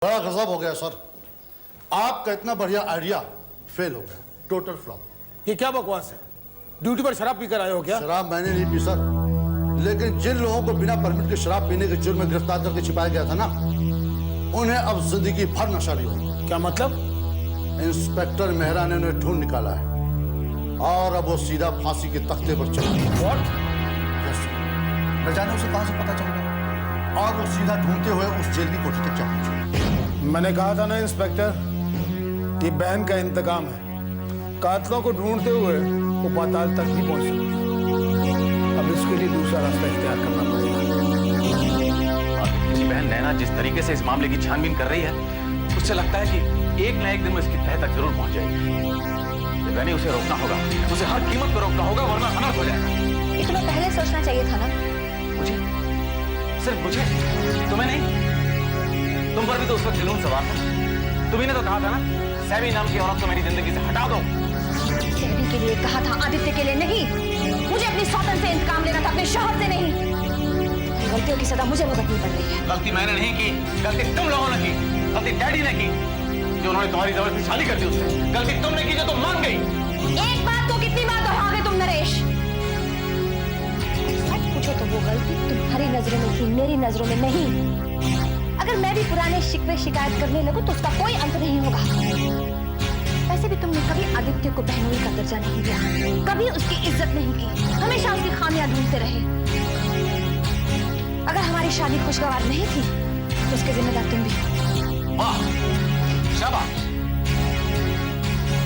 बड़ा गजब हो गया सर, आपका इतना बढ़िया आइडिया फेल हो गया, टोटल फ्लॉप। ये क्या बकवास है? ड्यूटी पर शराब पीकर आए हो क्या? शराब मैंने नहीं पी सर, लेकिन जिन लोगों को बिना परमिट के शराब पीने के जुर्म में गिरफ्तार करके छिपाया गया था ना, उन्हें अब जिंदगी भर नशा नहीं होगा। क्या मतलब? इंस्पेक्टर मेहरा ने उन्हें ढूंढ निकाला है और अब वो सीधा फांसी के तख्ते पर चला। What? न जाने उसे कहां से पता चल गया और वो सीधा ढूंढते हुए उस जेल की कोठी तक जा पहुंचा। मैंने कहा था ना इंस्पेक्टर, ये बहन का इंतकाम है। कातलों को ढूंढते हुए वो पाताल तक नहीं पहुंच सकती। अब इसके लिए दूसरा रास्ता इख्तियार करना पड़ेगा। जी बहन नैना जिस तरीके से इस मामले की छानबीन कर रही है, उससे लगता है कि एक न एक दिन में इसकी तह तक जरूर पहुंच जाएगी। यानी उसे रोकना होगा, उसे हर कीमत पर रोकना होगा, वरना अनर्थ हो जाएगा। ये तुम्हें पहले सोचना चाहिए था ना। मुझे? सिर्फ मुझे? तुम्हें नहीं? तुम पर भी तो उस वक्त जुनून सवार था। तुम्ही ने तो कहा था ना, सैवी नाम की औरत को मेरी जिंदगी से हटा दो। सैवी के लिए कहा था, आदित्य के लिए नहीं। मुझे अपनी सौतन से इंतकाम लेना था, अपने शौहर से नहीं। गलतियों की सजा मुझे भुगतनी पड़ रही है। गलती मैंने नहीं की, गलती तुम लोगों ने की, गलती डैडी ने की जो उन्होंने तुम्हारी जबरदस्ती शादी कर दी उससे। गलती तुमने की जो तुम मान गई। एक बात को कितनी बार दोहराओगे तुम नरेश? सच पूछो तो वो गलती तुम्हारी नजरों में थी, मेरी नजरों में नहीं। अगर मैं भी पुराने शिकवे शिकायत करने लगूं तो उसका कोई अंत नहीं होगा। वैसे भी तुमने कभी आदित्य को बहनोई का दर्जा नहीं दिया, कभी उसकी इज्जत नहीं की, हमेशा उसकी खामियां ढूंढते रहे। अगर हमारी शादी खुशगवार नहीं थी तो उसके जिम्मेदार तुम भी। वाह, शाबाश।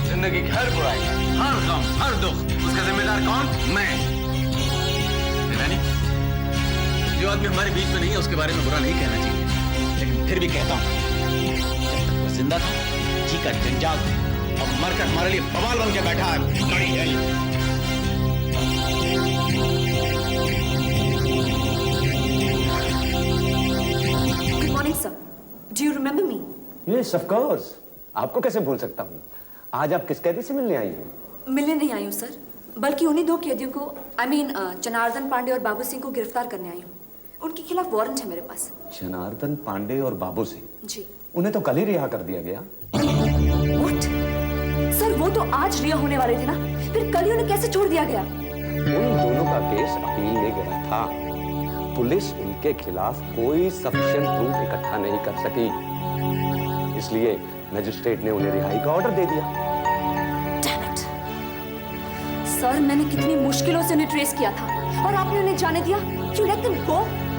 जिंदगी की हर बुराई, हर गम, हर दुख, उसका जिम्मेदार कौन? मैं। नहीं, जो आदमी हमारे बीच में नहीं है उसके बारे में बुरा नहीं कहना चाहिए, लेकिन फिर भी कहता हूं, जब तक वो जिंदा था, जी का जंजाल और मरकर हमारे लिए बवाल बन के बैठा है। लड़ी है ये। Good morning, sir. Do you remember me? Yes, of course. आपको कैसे भूल सकता हूँ? आज आप किस कैदी से मिलने आई हैं? मिलने नहीं आई हूँ सर, बल्कि उन्हीं दो कैदियों को, जनार्दन पांडे और बाबू सिंह को गिरफ्तार करने आई हूँ। उनके खिलाफ वारंट है मेरे पास। जनार्दन पांडे और बाबू सिंह? जी। उन्हें तो कल ही रिहा कर दिया गया। What? सर वो तो आज रिहा होने वाले थे ना, फिर कल ही उन्हें कैसे छोड़ दिया गया? उन दोनों का केस अपील में गया था। पुलिस उनके खिलाफ कोई सफिशिएंट प्रूफ इकट्ठा नहीं कर सकी, इसलिए मजिस्ट्रेट ने उन्हें रिहाई का ऑर्डर दे दिया। Damn it. सर मैंने कितनी मुश्किलों से उन्हें ट्रेस किया था और आपने उन्हें जाने दिया। You let them go?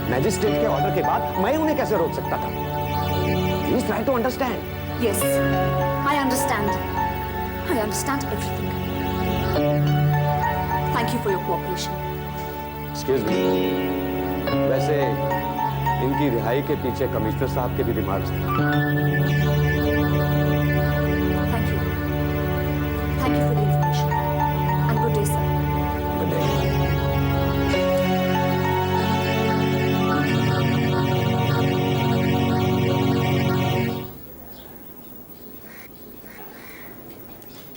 Magistrate के ऑर्डर के बाद मैं उन्हें कैसे रोक सकता था? Please try to understand. Yes, I understand. I understand everything. Thank you for your cooperation. Excuse me. वैसे इनकी रिहाई के पीछे कमिश्नर साहब के भी रिमार्क्स थे। Thank you. Thank you for the information. And good day, sir. Good day.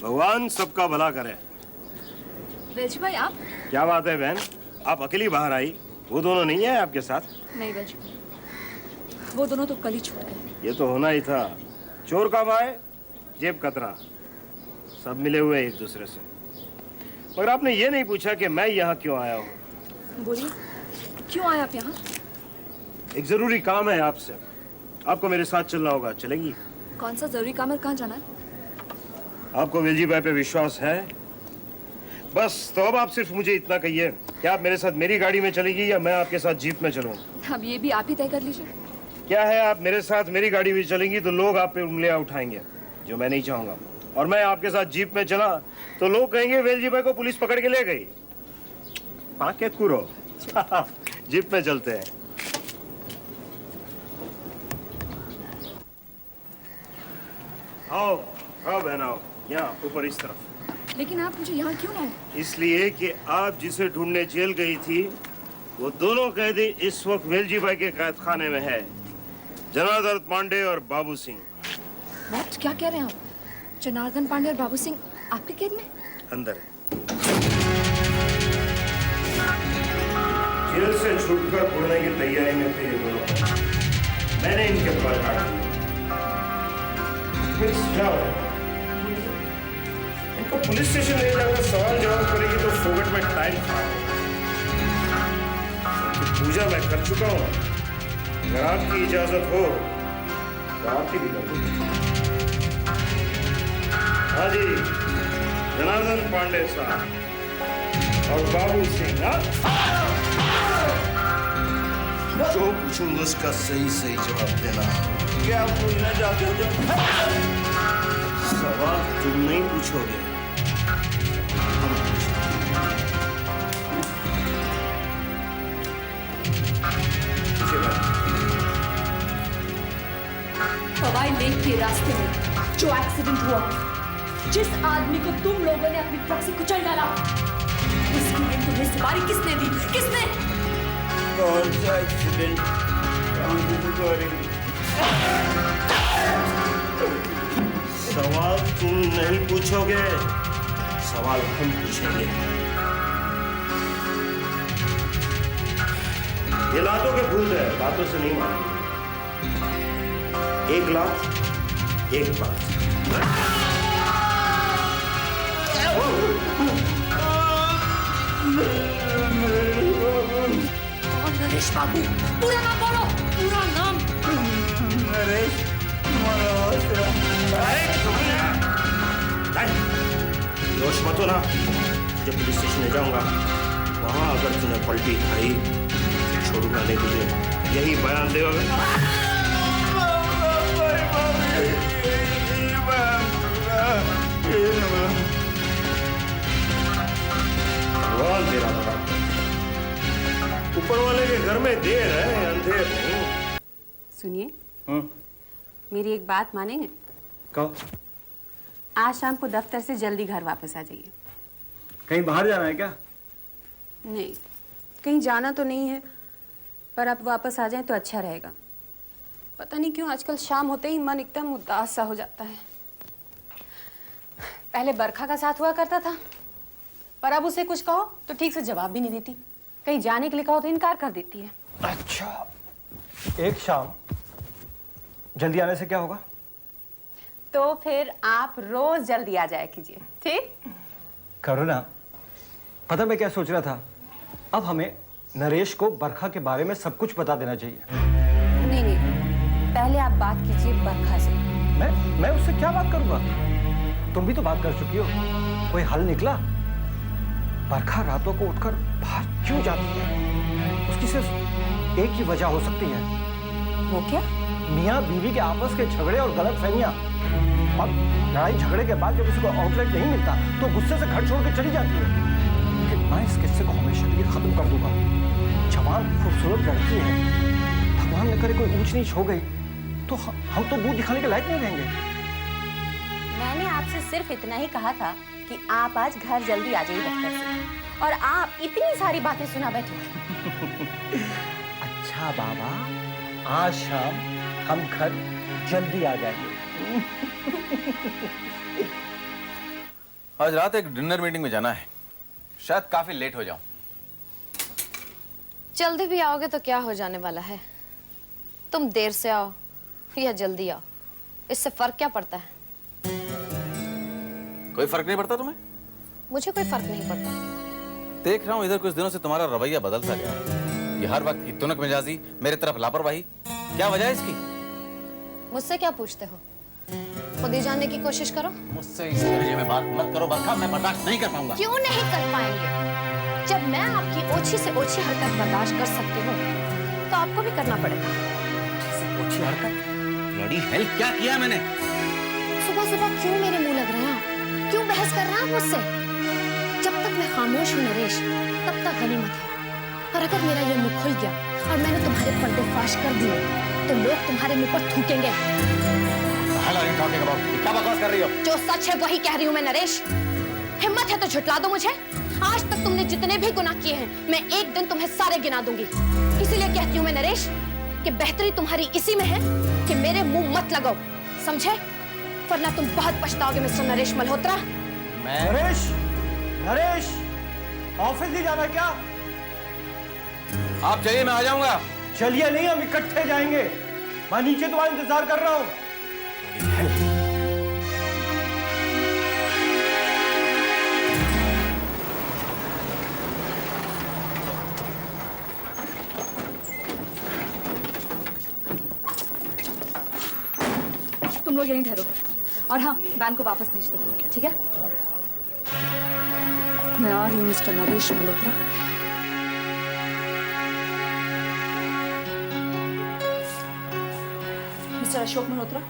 भगवान सबका भला करे। वेजी भाई आप? क्या बात है बहन, आप अकेली बाहर आई, वो दोनों नहीं है आपके साथ? नहीं वेजी, वो दोनों तो कल ही छूट गए। ये तो होना ही था, चोर का माए जेब कतरा, सब मिले हुए एक दूसरे से। मगर आपने ये नहीं पूछा कि मैं यहाँ क्यों आया हूँ। बोलिए, क्यों आए आप यहाँ? एक जरूरी काम है आपसे, आपको मेरे साथ चलना होगा, चलेंगी? कौन सा जरूरी काम है, कहाँ जाना है? आपको वेलजी भाई पे विश्वास है? बस तो अब आप सिर्फ मुझे इतना कहिए कि आप मेरे साथ मेरी गाड़ी में चलेगी या मैं आपके साथ जीप में चलूं। अब ये भी आप ही तय कर लीजिए। क्या है, आप मेरे साथ मेरी गाड़ी में चलेंगी तो लोग आप पे उंगलियां उठाएंगे, जो मैं नहीं चाहूंगा। और मैं आपके साथ जीप में चला तो लोग कहेंगे वेलजी भाई को पुलिस पकड़ के ले गई। पाके कुरो। जीप में चलते हैं। आओ आओ बहन आओ, यहाँ ऊपर इस तरफ। लेकिन आप मुझे यहाँ क्यों लाए? इसलिए कि आप जिसे ढूंढने जेल गई थी, वो दोनों कैदी इस वक्त वेलजी भाई के कैद खाने में है, जनार्दन पांडे और बाबू सिंह। What? क्या कह रहे हैं आप? जनार्दन पांडे और बाबू सिंह आपके कैद में? अंदर है। जेल से छूटकर उड़ने की तैयारी में थे ये दोनों। मैंने इनके पर काट दिया। इनको पुलिस स्टेशन ले जाकर सवाल जवाब करेगी तो फोकट में टाइम खराब होगा। पूजा मैं कर चुका हूँ, अगर आपकी इजाजत हो तो आपकी भी कर दूंगा। हाँ जी, जनार्दन पांडे साहब और बाबू सिंह। जो पूछूंगा उसका सही सही जवाब देना। क्या पूछना चाहते हो? सवाल तुम नहीं पूछोगे, हम पूछेंगे। पवाई लेक के रास्ते में जो एक्सीडेंट हुआ, जिस आदमी को तुम लोगों ने अपनी ट्रक से कुचल डाला, उसकी लिए तुम्हें सवारी किसने दी? किसने? कौन सा एक्सीडेंट? कौन सी सवारी? सवाल तुम नहीं पूछोगे, सवाल हम पूछेंगे। ये लातों के भूल है, बातों से नहीं मानेंगे। एक लात, एक बात। नरेश बाबू, पूरा नाम बोलो, पूरा नाम। नरेश मल्होत्रा। जोश मत हो ना, जब पुलिस स्टेशन ले जाऊंगा वहां अगर तूने पलटी खाई तो छोड़ूंगा नहीं तुझे, यही बयान देगा। तेरा बड़ा ऊपर वाले के घर में देर है, अंधेर नहीं। सुनिए, मेरी एक बात मानेंगे? कहो। आज शाम को दफ्तर से जल्दी घर वापस आ जाइए। कहीं बाहर जाना है क्या? नहीं, कहीं जाना तो नहीं है, पर आप वापस आ जाएं तो अच्छा रहेगा। पता नहीं क्यों आजकल शाम होते ही मन एकदम उदास सा हो जाता है। पहले बरखा का साथ हुआ करता था, पर अब उसे कुछ कहो तो ठीक से जवाब भी नहीं देती। कहीं जाने के लिए कहो तो इनकार कर देती है। अच्छा, एक शाम जल्दी आने से क्या होगा? तो फिर आप रोज जल्दी आ जाया कीजिए, ठीक? करुणा, पता मैं क्या सोच रहा था, अब हमें नरेश को बरखा के बारे में सब कुछ बता देना चाहिए। नहीं नहीं, पहले आप बात कीजिए बरखा से। मैं उससे क्या बात करूंगा? तुम भी तो बात कर चुकी हो, कोई हल निकला? बरखा रातों को उठकर बाहर क्यों जाती है? उसकी सिर्फ एक ही वजह हो सकती है। वो क्या? मियाँ बीवी के आपस के झगड़े और गलतफहमियां। और लड़ाई झगड़े के बाद जब उसको आउटलेट नहीं मिलता तो गुस्से से घर छोड़ के चली जाती है। लेकिन मैं इस किस्से को हमेशा के लिए खत्म कर दूंगा। जवान खूबसूरत लड़की है, भगवान न करे कोई ऊंच नीच हो गई तो हम तो मुंह दिखाने के लायक नहीं रहेंगे। मैंने आपसे सिर्फ इतना ही कहा था कि आप आज घर जल्दी आ जाइए दफ्तर से, और आप इतनी सारी बातें सुना बैठे। अच्छा बाबा, आज शाम हम घर जल्दी आ जाएंगे। आज रात एक डिनर मीटिंग में जाना है, शायद काफी लेट हो जाऊं। जल्दी भी आओगे तो क्या हो जाने वाला है? तुम देर से आओ या जल्दी आओ, इससे फर्क क्या पड़ता है? कोई फर्क नहीं पड़ता तुम्हें? मुझे कोई फर्क नहीं पड़ता। देख रहा हूं इधर कुछ दिनों से तुम्हारा रवैया बदलता गया है। ये हर वक्त की तुनक मिजाजी, मेरे तरफ लापरवाही, क्या वजह है इसकी? मुझसे क्या पूछते हो? खुद ही जानने की कोशिश करो। मुझसे इस दर्जे में बात मत करो बरखा, मैं बर्दाश्त नहीं कर पाऊंगा। क्यों नहीं कर पाएंगे? जब मैं आपकी ओछी से ओछी हरकत बर्दाश्त कर सकती हूँ तो आपको भी करना पड़ेगा। ओछी हरकत? ब्लडी हेल, क्या किया मैंने? सुबह सुबह क्यों मेरे मुंह लग रहे हैं आप? क्यों बहस कर रहे हैं आप मुझसे? जब तक मैं खामोश हूँ नरेश, तब तक गनीमत है। और अगर मेरा ये मुंह खुल गया और मैंने तुम्हारे पर्दे फाश कर दिए तो लोग तुम्हारे मुंह पर थूकेंगे। क्या बकवास कर रही हो? जो सच है वही कह रही हूँ मैं नरेश। हिम्मत है तो झुठला दो मुझे। आज तक तुमने जितने भी गुनाह किए हैं मैं एक दिन तुम्हें सारे गिना दूंगी। इसीलिए कहती हूँ मैं नरेश कि बेहतरी तुम्हारी इसी में है कि मेरे मुंह मत लगाओ, समझे? वरना तुम बहुत पछताओगे मिस्टर नरेश मल्होत्रा। नरेश, नरेश, ऑफिस नहीं जाना क्या? आप चलिए, मैं आ जाऊंगा। चलिए नहीं, हम इकट्ठे जाएंगे। मैं नीचे तुम्हारा इंतजार कर रहा हूँ। तुम लोग यहीं ठहरो और हाँ वैन को वापस भेज दो ठीक है मैं आ रही हूँ मिस्टर नरेश मल्होत्रा मिस्टर अशोक मल्होत्रा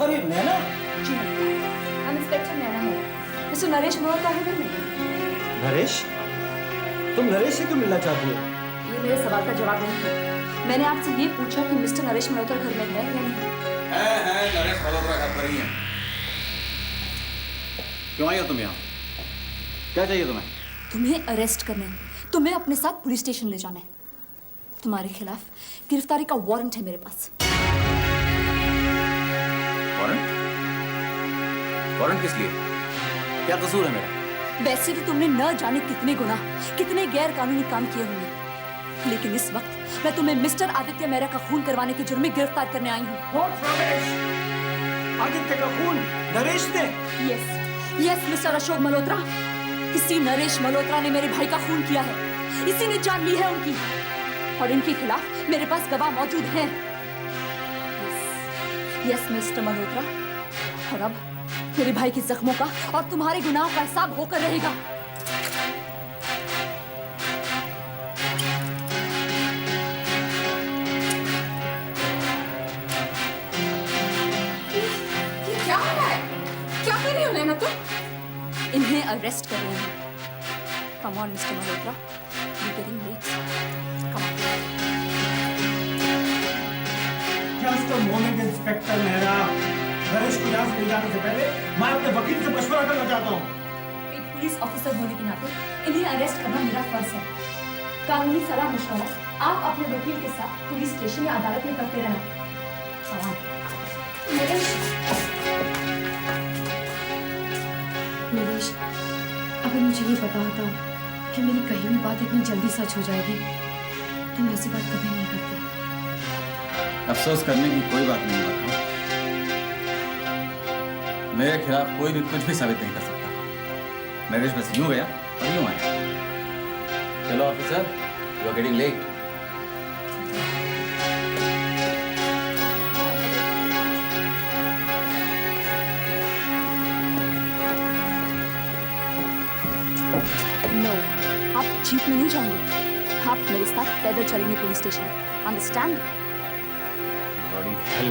अरे नैना जी हम इंस्पेक्टर नैना है मिस्टर नरेश मल्होत्रा है घर में नरेश तुम नरेश से क्यों मिलना चाहती हो? ये मेरे सवाल का जवाब नहीं है मैंने आपसे ये पूछा कि मिस्टर नरेश मल्होत्रा घर में है या नहीं है नरेश मल्होत्रा घर पर ही है। क्यों आई हो तुम यहाँ? क्या चाहिए तुम्हें? तुम्हें अरेस्ट करने तुम्हें अपने साथ पुलिस स्टेशन ले जाना है तुम्हारे खिलाफ गिरफ्तारी का वारंट है मेरे पास वारंट? वारंट किस लिए? क्या कसूर है मेरा? वैसे तो तुमने न जाने कितने गुनाह कितने गैर कानूनी काम किए होंगे लेकिन इस वक्त मैं तुम्हें मिस्टर आदित्य मेहरा का खून करवाने के जुर्म में गिरफ्तार करने आई हूँ आदित्य का खून नरेश ने? यस मिस्टर अशोक मल्होत्रा इसी नरेश मल्होत्रा ने मेरे भाई का खून किया है इसी ने जान ली है उनकी और इनके खिलाफ मेरे पास गवाह मौजूद हैं यस मिस्टर मल्होत्रा और अब मेरे भाई के जख्मों का और तुम्हारे गुनाहों का हिसाब होकर रहेगा ये क्या हो रहा है? क्या कर रही हो नैना तुम? इन्हें अरेस्ट कर रहे हैं come on mister Malhotra you getting late come on just a moment inspector Mehra Naresh को यहाँ से ले जाने से पहले मैं अपने वकील से मशवरा करना चाहता हूँ एक पुलिस ऑफिसर होने के नाते इन्हें अरेस्ट करना मेरा फर्ज है कानूनी सलाह मशवरा आप अपने वकील के साथ पुलिस स्टेशन या अदालत में करते रहना नरेश अगर मुझे ये पता होता कि मेरी कही हुई बात इतनी जल्दी सच हो जाएगी तो मैं ऐसी बात कभी नहीं करती अफसोस करने की कोई बात नहीं है। मेरे खिलाफ कोई भी कुछ भी साबित नहीं कर सकता। नरेश बस यूं गया और यूं आया। चलो officer, you are getting late. No आप जीप में नहीं जाएंगे आप मेरे साथ पैदल चलेंगे पुलिस स्टेशन अंडरस्टैंड बड़ी हेल,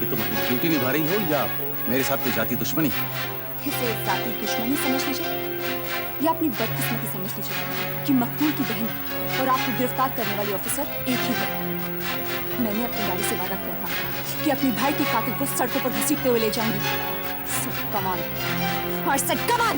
ये तुम अपनी ड्यूटी निभा रही हो या मेरे साथ कोई जाति दुश्मनी? इसे जाति दुश्मनी समझ लीजिए या अपनी बदकिस्मती समझ लीजिए कि मकतूल की बहन और आपको गिरफ्तार करने वाली ऑफिसर एक ही है। मैंने अपनी गाड़ी से वादा किया था कि अपने भाई के कातिल को सड़कों पर घसीटते हुए ले जाऊंगी। So come on, I said come on!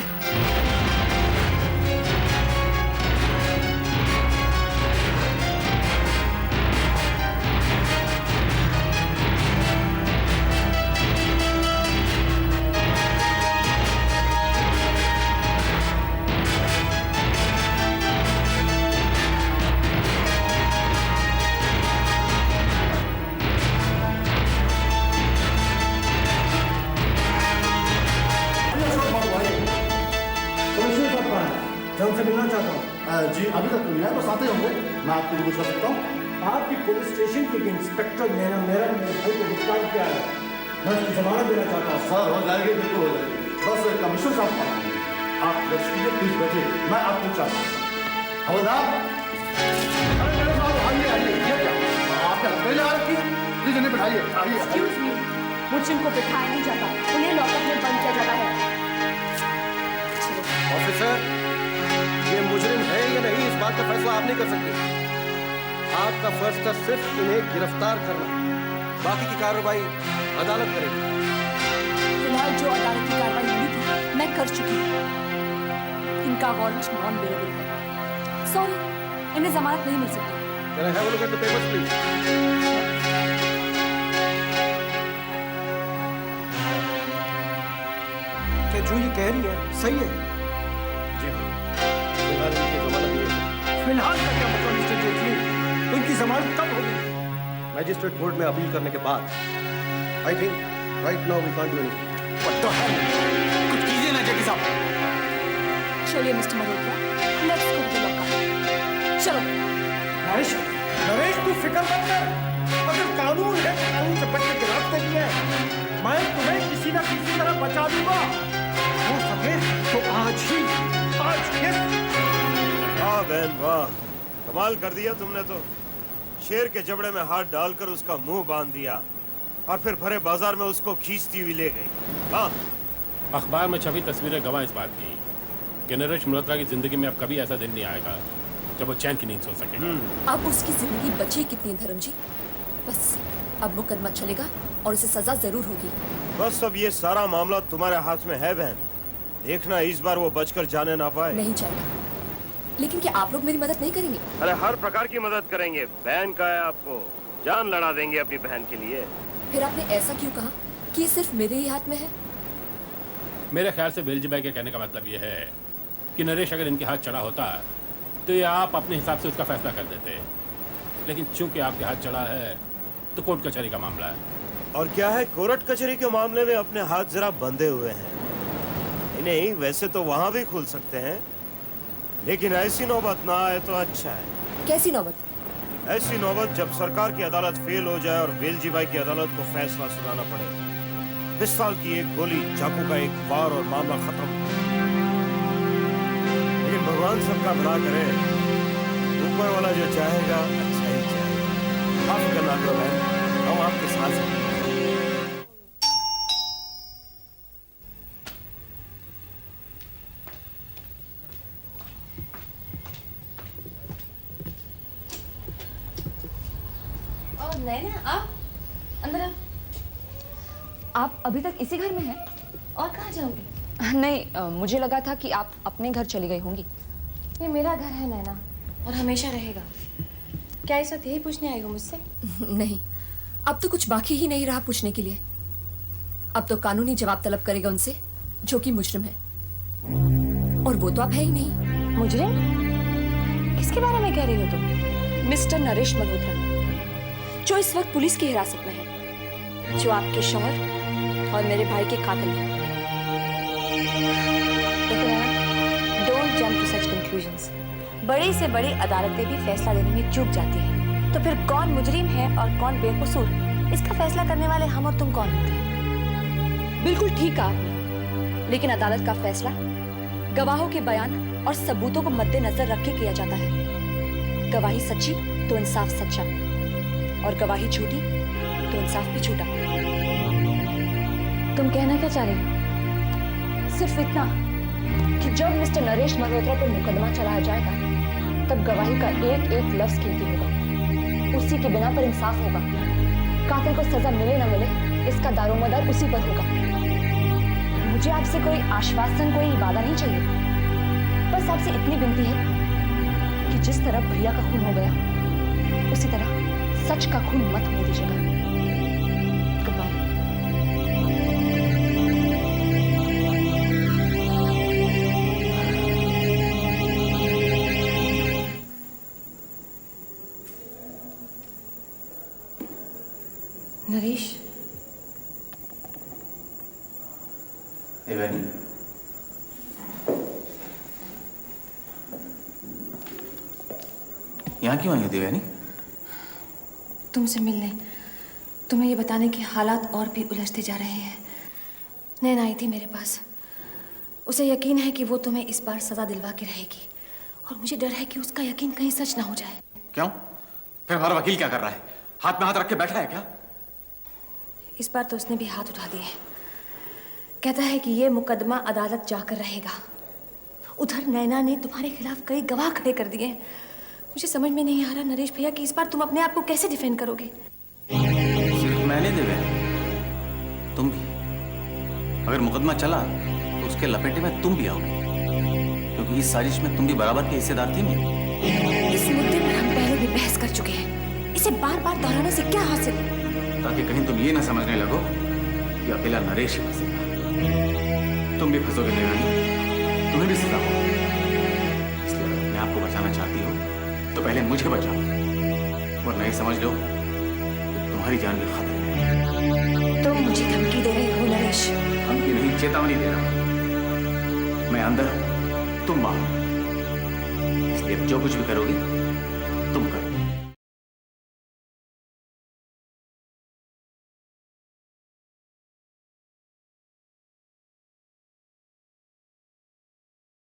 मैं उनसे मिलना चाहता हूँ। जी अभी तक तो नहीं आए, बस आते होंगे। मैं आपके लिए कुछ कर सकता हूँ? आपकी पुलिस स्टेशन के इंस्पेक्टर नैना मेहरा ने मेरे भाई को गिरफ्तार किया है। मैं उसकी जमानत देना चाहता हूँ। सर हो जाएगी, बिल्कुल हो जाएगी। बस कमिश्नर साहब पाएंगे। आप रेस्ट कीजिए, प्लीज बैठिए, मैं आपको चाहता हूँ। हवलदार, अरे मेरे साहब आइए आइए, ये क्या आपने पहले आ रखी है? प्लीज इन्हें बैठाइए, आइए Excuse me, मुझे को बिठाया नहीं जाता, उन्हें लॉकअप में बंद किया जाता है। ऑफिसर, ये मुजरिम है या नहीं इस बात का फैसला आप नहीं कर सकते। आपका फर्ज था सिर्फ इन्हें गिरफ्तार करना, बाकी की कार्रवाई अदालत करेगी। फिलहाल जो अदालत की कार्रवाई होनी थी मैं कर चुकी हूँ। इनका वारंट नॉन अवेलेबल है। सॉरी, इन्हें जमानत नहीं मिल सकती। Can I have a look at the papers, please? क्या जो ये कह रही है सही है? जी फिलहाल इनकी जमानत नहीं है। फिलहाल का क्या मतलब मिस्टर जेटली? तो इनकी जमानत कब होगी? मैजिस्ट्रेट कोर्ट में अपील करने के बाद I think right now we can't do anything. कुछ कीजिए ना जेटली साहब। चलिए mister Malhotra, let's go to lockup. चलो। नरेश, नरेश तू फिक्र मत कर। अगर कानून है तो कानून से बचने के रास्ते भी है। बचा दूंगा। हो सके तो आज ही, आज वाह बहन वाह, कमाल कर दिया तुमने तो। शेर के जबड़े में हाथ डालकर उसका मुंह बांध दिया और फिर भरे बाजार में उसको खींचती हुई ले गई। वाह। अखबार में छपी तस्वीरें गवाह इस बात की कि नरेश मल्होत्रा की जिंदगी में अब कभी ऐसा दिन नहीं आएगा जब वो चैन की नींद सो सके। अब उसकी जिंदगी बची कितनी है धर्म जी? बस अब मुकदमा चलेगा और उसे सजा जरूर होगी। बस अब ये सारा मामला तुम्हारे हाथ में है बहन। देखना इस बार वो बचकर जाने ना पाए। नहीं जाएगा। लेकिन क्या आप लोग मेरी मदद नहीं करेंगे? अरे हर प्रकार की मदद करेंगे। बहन का है आपको, जान लड़ा देंगे अपनी बहन के लिए। फिर आपने ऐसा क्यों कहा कि ये सिर्फ मेरे ही हाथ में है? मेरे ख्याल से वेलजी भाई के कहने का मतलब ये है कि नरेश अगर इनके हाथ चढ़ा होता तो ये आप अपने हिसाब से उसका फैसला कर देते, लेकिन चूंकि आपके हाथ चढ़ा है तो कोर्ट कचहरी का मामला है। और क्या है, कोर्ट कचहरी के मामले में अपने हाथ जरा बंधे हुए हैं। नहीं, वैसे तो वहां भी खुल सकते हैं, लेकिन ऐसी नौबत ना आए तो अच्छा है। कैसी नौबत? ऐसी नौबत जब सरकार की अदालत फेल हो जाए और वेलजी भाई की अदालत को फैसला सुनाना पड़े। पिस्तौल की एक गोली, चाकू का एक वार और मामला खत्म। लेकिन भगवान सबका भला करे, ऊपर वाला जो चाहेगा अच्छा ही चाहेगा। माफ करना करो बहन, हम आपके साथ हैं। नैना आप अंदर आओ। आप अभी तक इसी घर में हैं? और कहाँ जाओगी? नहीं, मुझे लगा था कि आप अपने घर चली गई होंगी। ये मेरा घर है नैना, और हमेशा रहेगा। क्या इस वक्त यही पूछने आई हो मुझसे? नहीं, अब तो कुछ बाकी ही नहीं रहा पूछने के लिए। अब तो कानूनी जवाब तलब करेगा उनसे जो कि मुजरिम है, और वो तो आप है ही नहीं। मुजरिम? किसके बारे में कह रही हो तुम? मिस्टर नरेश मल्होत्रा, जो इस वक्त पुलिस की हिरासत में है, जो आपके शौहर और मेरे भाई के कातिल हैं। Don't jump to such conclusions. बड़ी से बड़ी अदालतें भी फैसला देने में चूक जाती हैं। तो फिर कौन मुजरिम है और कौन बेकसूर, इसका फैसला करने वाले हम और तुम कौन होते हैं? बिल्कुल ठीक कहा आपने, लेकिन अदालत का फैसला गवाहों के बयान और सबूतों को मद्देनजर रख के किया जाता है। गवाही सच्ची तो इंसाफ सच्चा, और गवाही झूठी तो इंसाफ भी झूठा। तुम कहना क्या चाह रही हो? सिर्फ इतना कि जब मिस्टर नरेश मल्होत्रा पर मुकदमा चलाया जाएगा तब गवाही का एक एक लफ्ज कीमती होगा। उसी के बिना पर इंसाफ होगा। कातिल को सजा मिले न मिले, इसका दारोमदार उसी पर होगा। मुझे आपसे कोई आश्वासन, कोई वादा नहीं चाहिए। बस आपसे इतनी विनती है कि जिस तरह भैया का खून हो गया, उसी तरह सच का खून मत होने दीजिएगा। Good bye. नरेश, देवयानी, यहाँ क्यों आई हो देवयानी? तुमसे मिलने, तुम्हें ये बताने कि हालात और भी उलझते जा रहे हैं। नैना आई थी मेरे पास। उसे यकीन है कि वो तुम्हें इस बार सजा दिलवा के रहेगी, और मुझे डर है कि उसका यकीन कहीं सच ना हो जाए। क्यों? फिर हमारा वकील क्या कर रहा है? हाथ में हाथ रख के बैठा है क्या? इस बार तो उसने भी हाथ उठा दिए। कहता है कि ये मुकदमा अदालत जाकर रहेगा। उधर नैना ने तुम्हारे खिलाफ कई गवाह खड़े कर दिए। मुझे समझ में नहीं आ रहा नरेश भैया कि इस बार तुम अपने आप को कैसे डिफेंड करोगे? सिर्फ मैंने देवयानी, तुम भी। अगर मुकदमा चला तो उसके लपेटे में तुम भी आओगे, क्योंकि इस साजिश में तुम भी बराबर के हिस्सेदार थी मेरे। इस मुद्दे पर हम पहले भी बहस कर चुके हैं। इसे बार बार दोहराने से क्या हासिल? ताकि कहीं तुम ये ना समझने लगो कि अकेला नरेश ही फंसेगा। तुम भी फंसोगे देवयानी, तुम्हें भी सजा होगी। इसलिए अगर अपने आप को बचाना चाहती हो तो पहले मुझे बचाओ, वरना ये समझ लो कि तुम्हारी जान भी खतरे में। तुम मुझे धमकी दे रहे हो नरेश? धमकी नहीं, चेतावनी दे रहा हूं। मैं अंदर हूं, तुम बाहर। इसलिए जो कुछ भी करोगी